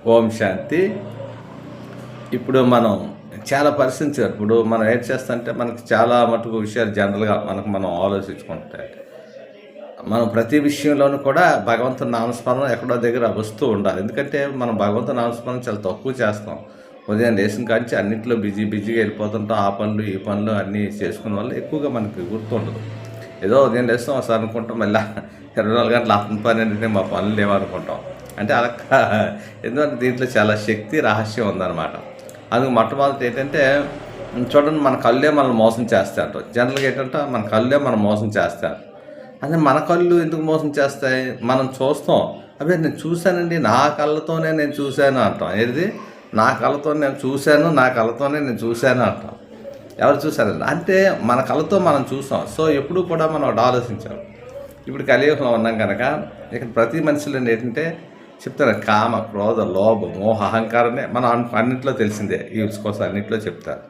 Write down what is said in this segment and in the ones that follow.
ఓం శాంతి. ఇప్పుడు మనం చాలా పరిశీలించారు. ఇప్పుడు మనం ఏం చేస్తామంటే మనకి చాలా మటుకు విషయాలు జనరల్గా మనం ఆలోచించుకుంటే మనం ప్రతి విషయంలోనూ కూడా భగవంతుని నామస్మరణ ఎక్కడో దగ్గర వస్తూ ఉండాలి. ఎందుకంటే మనం భగవంతుని నామస్మరణ చాలా తక్కువ చేస్తాం. ఉదయం లేచిన కాంచి అన్నింటిలో బిజీగా వెళ్ళిపోతుంటాం. ఆ పనులు ఈ పనులు అన్నీ చేసుకునే వల్ల ఎక్కువగా మనకి గుర్తుండదు. ఏదో ఉదయం లేస్తాం ఒకసారి అనుకుంటాం, మళ్ళీ 24 గంటలు అతని పని అంటే మా పనులు లేవనుకుంటాం. అంటే అలా ఎందుకంటే దీంట్లో చాలా శక్తి రహస్యం ఉందన్నమాట. అందుకు మొట్టమొదటి ఏంటంటే చూడండి, మన కళ్ళే మనల్ని మోసం చేస్తాయంట. జనరల్గా ఏంటంటే మన కళ్ళే మనం మోసం చేస్తారు. అంటే మన కళ్ళు ఎందుకు మోసం చేస్తాయి? మనం చూస్తాం, అదే నేను చూశానండి, నా కళ్ళతోనే నేను చూశాను అంటాం. ఏది నా కళ్ళతో నేను చూశాను, నా కళ్ళతోనే నేను చూశాను అంటాం. ఎవరు చూశారండి అంటే మన కళ్ళతో మనం చూసాం. సో ఎప్పుడూ కూడా మనం ఒకటి ఆలోచించాం. ఇప్పుడు కలియుగంలో ఉన్నాం కనుక ఇక్కడ ప్రతి మనిషిలో ఏంటంటే చెప్తారు, కామ, క్రోధ, లోభ, మోహ, అహంకారమే మనం అన్నింటిలో తెలిసిందే. ఈ కోసం అన్నింటిలో చెప్తారు.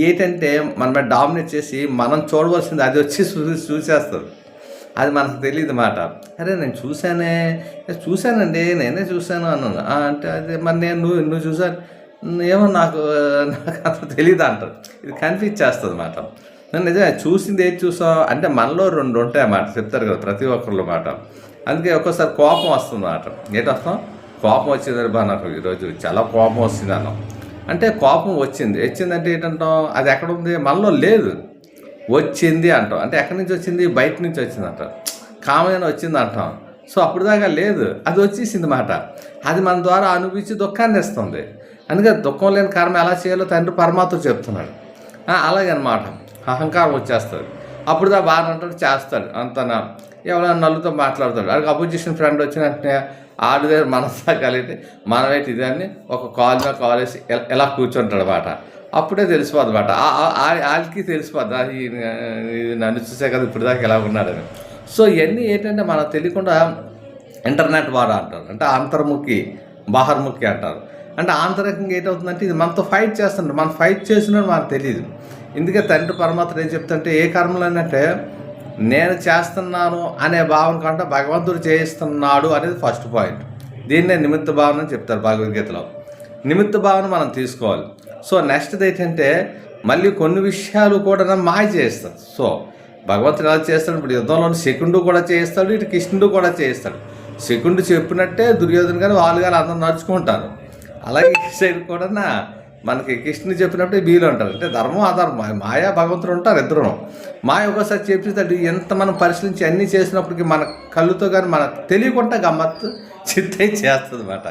ఏంటంటే మన మీద డామినేట్ చేసి మనం చూడవలసింది అది వచ్చి చూసేస్తుంది. అది మనకు తెలియదు మాట. అరే నేను చూశానండి, నేనే చూశాను అన్నాను. అంటే అది మరి నువ్వు చూసాను ఏమో నాకు అంత తెలియదు అంటారు. ఇది కన్ఫ్యూజ్ చేస్తుంది అన్నమాట. నేను నిజమే చూసింది ఏది చూసాం అంటే మనలో 2 ఉంటాయి అన్నమాట. చెప్తారు కదా ప్రతి ఒక్కరిలో మాట. అందుకే ఒక్కోసారి కోపం వస్తుంది అన్నమాట. ఏంటి వస్తాం, కోపం వచ్చింది బా, నాకు ఈరోజు చాలా కోపం వస్తుంది అన్నాం. అంటే కోపం వచ్చిందంటే ఏంటంటాం, అది ఎక్కడుంది, మనలో లేదు, వచ్చింది అంటాం. అంటే ఎక్కడి నుంచి వచ్చింది, బయట నుంచి వచ్చింది అంటాం. కామైన వచ్చింది అంటాం. సో అప్పుడు దాకా లేదు, అది వచ్చేసింది మాట. అది మన ద్వారా అనుభవించి దుఃఖాన్ని ఇస్తుంది. అందుకే దుఃఖం లేని కర్మ ఎలా చేయాలో తండ్రి పరమాత్మ చెప్తున్నాడు. అలాగనమాట అహంకారం వచ్చేస్తుంది. అప్పుడు దా బాగా అంటాడు, చేస్తాడు అంతనా. ఎవరైనా నలుగుతో మాట్లాడతాడు. అక్కడికి అపోజిషన్ ఫ్రెండ్ వచ్చినట్టే ఆడి దగ్గర మనసా కలిగి మనమేటి ఇదాన్ని ఒక కాల్ వేసి ఎలా కూర్చుంటాడు అన్నమాట. అప్పుడే తెలిసిపోద్ది అన్నమాట. వాళ్ళకి తెలిసిపోద్ది, ఇది నన్ను చూసే కదా ఇప్పుడు దాకా ఎలా ఉన్నాడని. సో ఇవన్నీ ఏంటంటే మనకు తెలియకుండా ఇంటర్నెట్ వాడు అంటారు. అంటే అంతర్ముఖి, బాహర్ముఖి అంటారు. అంటే ఆంతరికంగా ఏంటవుతుందంటే ఇది మనతో ఫైట్ చేస్తుంటారు. మనం ఫైట్ చేసినట్టు మనకు తెలియదు. ఇందుకే తండ్రి పరమాత్మ ఏం చెప్తుంటే ఏ కర్మలు అంటే నేను చేస్తున్నాను అనే భావన కంటే భగవంతుడు చేయిస్తున్నాడు అనేది ఫస్ట్ పాయింట్. దీన్నే నిమిత్త భావన అని చెప్తారు భగవద్గీతలో. నిమిత్త భావన మనం తీసుకోవాలి. సో నెక్స్ట్ ఏంటంటే మళ్ళీ కొన్ని విషయాలు కూడా మాయ చేస్తాడు. సో భగవంతుడు ఎలా చేస్తాడు, ఇప్పుడు యుద్ధంలో శకుండు కూడా చేయిస్తాడు, ఇటు కృష్ణుడు కూడా చేయిస్తాడు. శకుండు చెప్పినట్టే దుర్యోధన కానీ వాళ్ళు కానీ అందరూ నడుచుకుంటారు. అలాగే ఈ సైడ్ కూడా మనకి కృష్ణుడు చెప్పినప్పుడు వీలు ఉంటారు. అంటే ధర్మం అధర్మం, మాయా భగవంతుడు ఉంటారు ఇద్దరు. మాయ ఒకసారి చెప్పేది ఎంత మనం పరిశీలించి అన్నీ చేసినప్పటికీ మన కళ్ళుతో కానీ మనకు తెలియకుండా గమ్మత్తు చిత్తై చేస్తుంది అన్నమాట.